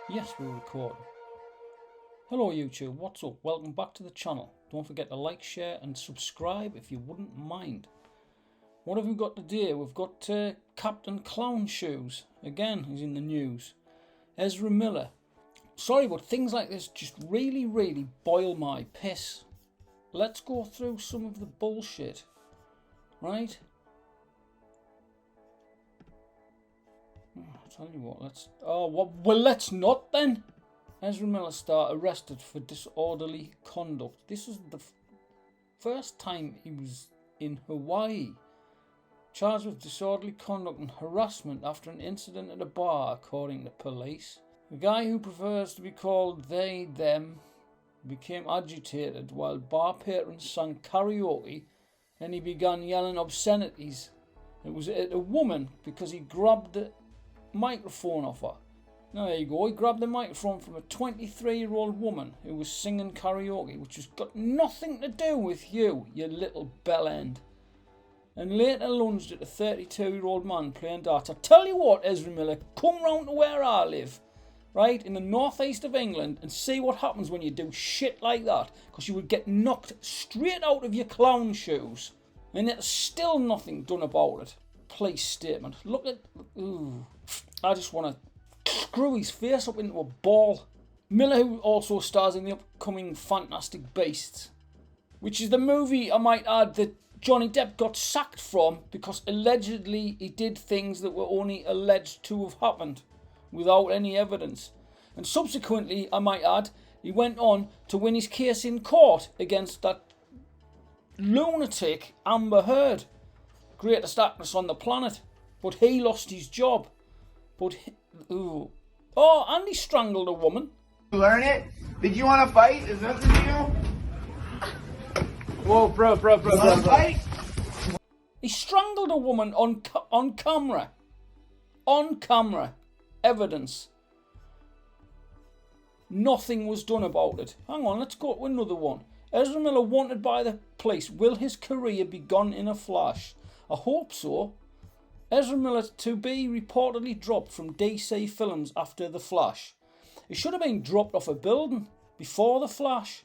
Yes, we're recording. Hello YouTube, what's up? Welcome back to the channel. Don't forget to like, share and subscribe if you wouldn't mind. What have we got today? We've got Captain Clown Shoes. Again, he's in the news. Ezra Miller. Sorry, but things like this just really boil my piss. Let's go through some of the bullshit. Right? I'll tell you what, let's not then. Ezra Miller star arrested for disorderly conduct. This was the first time he was in Hawaii. Charged with disorderly conduct and harassment after an incident at a bar, according to police. The guy who prefers to be called they, them, became agitated while bar patrons sang karaoke and he began yelling obscenities. It was at a woman because he grabbed the microphone off her. Now there you go, he grabbed the microphone from a 23-year-old woman who was singing karaoke, which has got nothing to do with you little bellend. And later lunged at a 32-year-old man playing darts. I tell you what, Ezra Miller, come round to where I live, right, in the northeast of England, and see what happens when you do shit like that, because you would get knocked straight out of your clown shoes. And there's still nothing done about it. Police statement. Look at... Ooh. I just want to screw his face up into a ball. Miller, who also stars in the upcoming Fantastic Beasts, which is the movie, I might add, that Johnny Depp got sacked from because allegedly he did things that were only alleged to have happened without any evidence. And subsequently, I might add, he went on to win his case in court against that lunatic Amber Heard, greatest actress on the planet. But he lost his job. Oh, and he strangled a woman. Learn it? Did you want to fight? Is that the deal? Whoa, bro. Fight? He strangled a woman on camera. On camera. Evidence. Nothing was done about it. Hang on, let's go to another one. Ezra Miller wanted by the police. Will his career be gone in a flash? I hope so. Ezra Miller to be reportedly dropped from DC films after The Flash. He should have been dropped off a building before The Flash.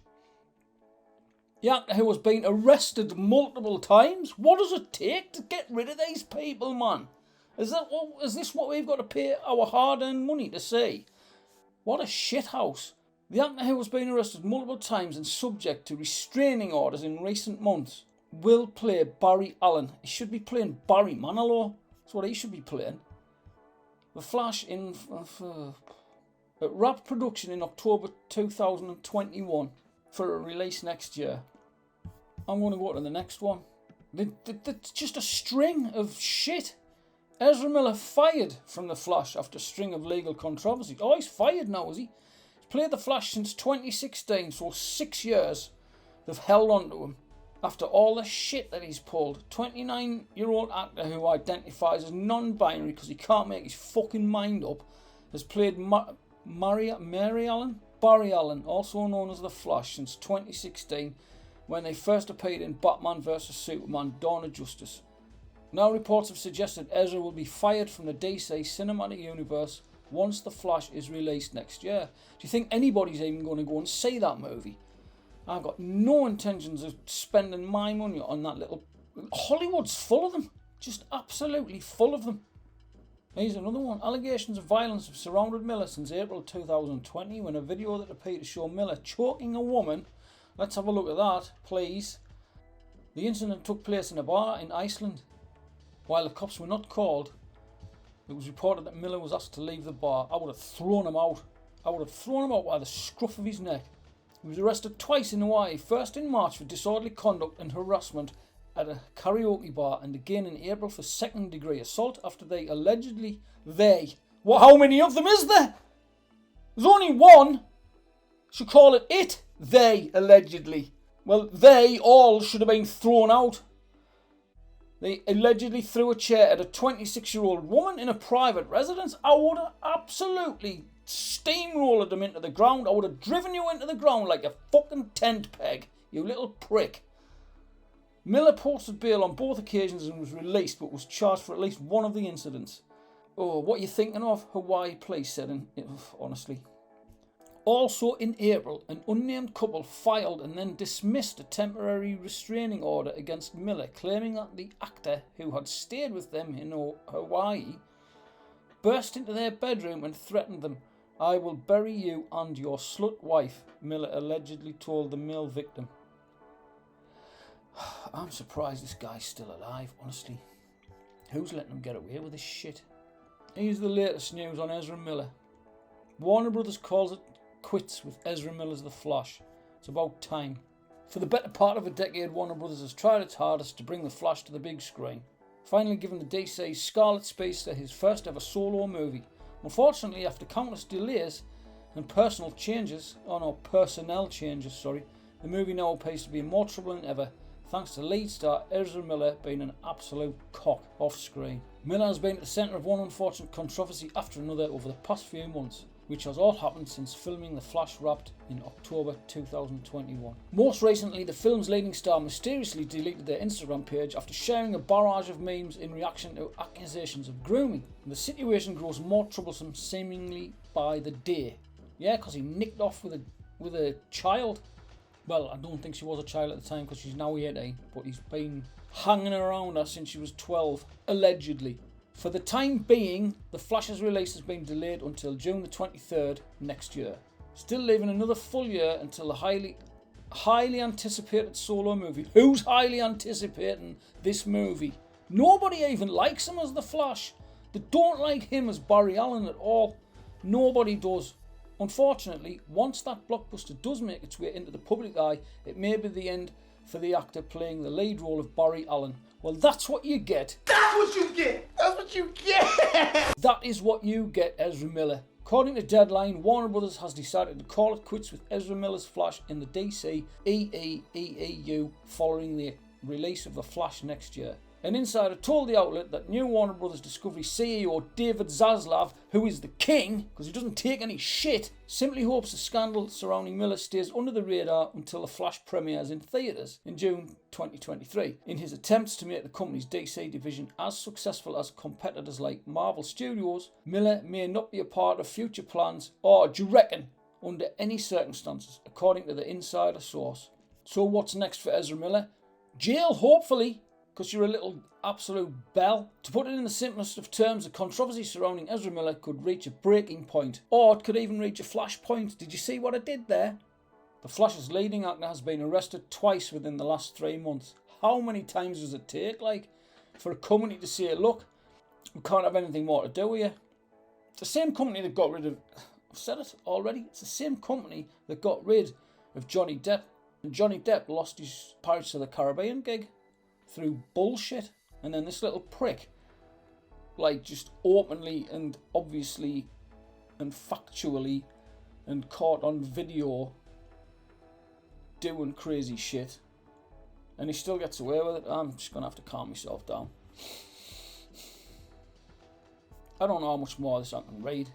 The actor who has been arrested multiple times. What does it take to get rid of these people, man? Is this what we've got to pay our hard-earned money to see? What a shithouse. The actor who has been arrested multiple times and subject to restraining orders in recent months will play Barry Allen. He should be playing Barry Manilow. That's what he should be playing. The Flash in at wrapped production in October 2021 for a release next year. I'm going to go to the next one. It's just a string of shit. Ezra Miller fired from The Flash after a string of legal controversies. Oh, he's fired now, is he? He's played The Flash since 2016, so 6 years they've held on to him. After all the shit that he's pulled, 29-year-old actor who identifies as non-binary because he can't make his fucking mind up, has played Barry Allen, also known as The Flash, since 2016, when they first appeared in Batman vs Superman: Dawn of Justice. Now reports have suggested Ezra will be fired from the DC cinematic universe once The Flash is released next year. Do you think anybody's even going to go and see that movie? I've got no intentions of spending my money on that little... Hollywood's full of them. Just absolutely full of them. Here's another one. Allegations of violence have surrounded Miller since April 2020 when a video that appeared to show Miller choking a woman. Let's have a look at that, please. The incident took place in a bar in Iceland. While the cops were not called, it was reported that Miller was asked to leave the bar. I would have thrown him out. I would have thrown him out by the scruff of his neck. He was arrested twice in Hawaii, first in March for disorderly conduct and harassment at a karaoke bar, and again in April for second-degree assault after how many of them is there? There's only one. Should call it. They, allegedly. Well, they all should have been thrown out. They allegedly threw a chair at a 26-year-old woman in a private residence. I would have absolutely steamrolled them into the ground. I would have driven you into the ground like a fucking tent peg, you little prick. Miller posted bail on both occasions and was released, but was charged for at least one of the incidents. Oh, what are you thinking of? Hawaii police said, honestly. Also in April, an unnamed couple filed and then dismissed a temporary restraining order against Miller, claiming that the actor, who had stayed with them in Hawaii, burst into their bedroom and threatened them. "I will bury you and your slut wife," Miller allegedly told the male victim. I'm surprised this guy's still alive, honestly. Who's letting him get away with this shit? Here's the latest news on Ezra Miller. Warner Brothers calls it quits with Ezra Miller's The Flash. It's about time. For the better part of a decade, Warner Brothers has tried its hardest to bring The Flash to the big screen, finally giving the DC's Scarlet Speedster his first ever solo movie. Unfortunately, after countless delays and personnel changes, the movie now appears to be in more trouble than ever, thanks to lead star Ezra Miller being an absolute cock off screen. Miller has been at the centre of one unfortunate controversy after another over the past few months, which has all happened since filming The Flash wrapped in October 2021. Most recently, the film's leading star mysteriously deleted their Instagram page after sharing a barrage of memes in reaction to accusations of grooming. And the situation grows more troublesome seemingly by the day. Yeah, because he nicked off with a child. Well, I don't think she was a child at the time because she's now 18, but he's been hanging around her since she was 12, allegedly. For the time being, The Flash's release has been delayed until June the 23rd next year, still leaving another full year until the highly anticipated solo movie. Who's highly anticipating this movie? Nobody even likes him as The Flash. They don't like him as Barry Allen at all. Nobody does. Unfortunately, once that blockbuster does make its way into the public eye, it may be the end for the actor playing the lead role of Barry Allen. Well, that's what you get. That's what you get. That's what you get. That is what you get, Ezra Miller. According to Deadline, Warner Brothers has decided to call it quits with Ezra Miller's Flash in the DC EEEEU following the release of The Flash next year. An insider told the outlet that new Warner Brothers Discovery CEO David Zaslav, who is the king, because he doesn't take any shit, simply hopes the scandal surrounding Miller stays under the radar until The Flash premieres in theatres in June 2023, in his attempts to make the company's DC division as successful as competitors like Marvel Studios. Miller may not be a part of future plans, or do you reckon, under any circumstances, according to the insider source. So what's next for Ezra Miller? Jail, hopefully, because you're a little absolute bell. To put it in the simplest of terms, the controversy surrounding Ezra Miller could reach a breaking point, or it could even reach a flash point. Did you see what I did there? The Flash's leading actor has been arrested twice within the last 3 months. How many times does it take, for a company to say, look, we can't have anything more to do with you? It's the same company that got rid of, I've said it already, it's the same company that got rid of Johnny Depp. And Johnny Depp lost his Pirates of the Caribbean gig through bullshit, and then this little prick, just openly and obviously and factually and caught on video doing crazy shit, and he still gets away with it. I'm just gonna have to calm myself down. I don't know how much more of this I can read.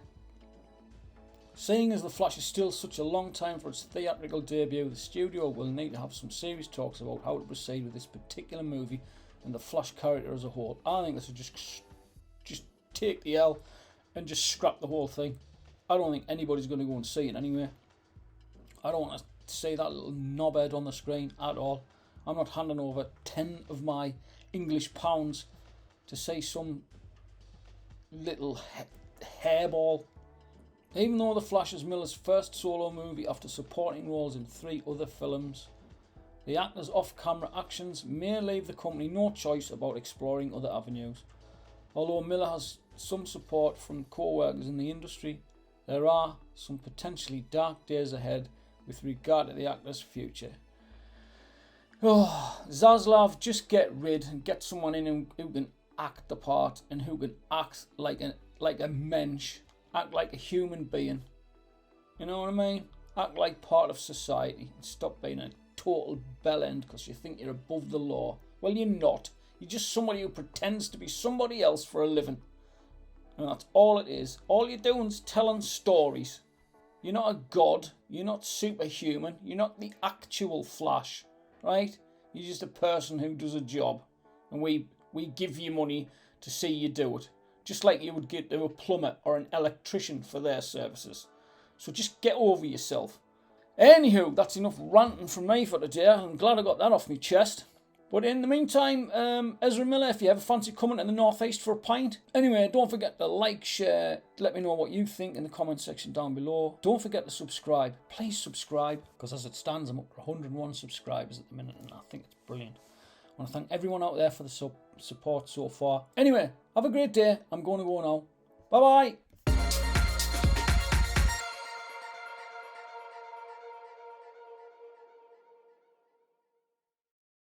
Seeing as The Flash is still such a long time for its theatrical debut, the studio will need to have some serious talks about how to proceed with this particular movie and the Flash character as a whole. I think this would just take the L and just scrap the whole thing. I don't think anybody's going to go and see it anyway. I don't want to see that little knobhead on the screen at all. I'm not handing over 10 of my English pounds to see some little hairball. Even though The Flash is Miller's first solo movie after supporting roles in 3 other films, the actor's off-camera actions may leave the company no choice about exploring other avenues. Although Miller has some support from co-workers in the industry, there are some potentially dark days ahead with regard to the actor's future. Oh, Zaslav, just get rid and get someone in who can act the part and who can act like a mensch. Act like a human being. You know what I mean? Act like part of society and stop being a total bellend because you think you're above the law. Well, you're not. You're just somebody who pretends to be somebody else for a living. And that's all it is. All you're doing is telling stories. You're not a god. You're not superhuman. You're not the actual Flash. Right? You're just a person who does a job. And we give you money to see you do it. Just like you would give to a plumber or an electrician for their services. So just get over yourself. Anywho, that's enough ranting from me for today. I'm glad I got that off my chest. But in the meantime, Ezra Miller, if you ever fancy coming to the northeast for a pint. Anyway, don't forget to like, share, let me know what you think in the comment section down below. Don't forget to subscribe. Please subscribe, because as it stands, I'm up to 101 subscribers at the minute, and I think it's brilliant. I want to thank everyone out there for the support so far. Anyway, have a great day. I'm going to go now. Bye-bye.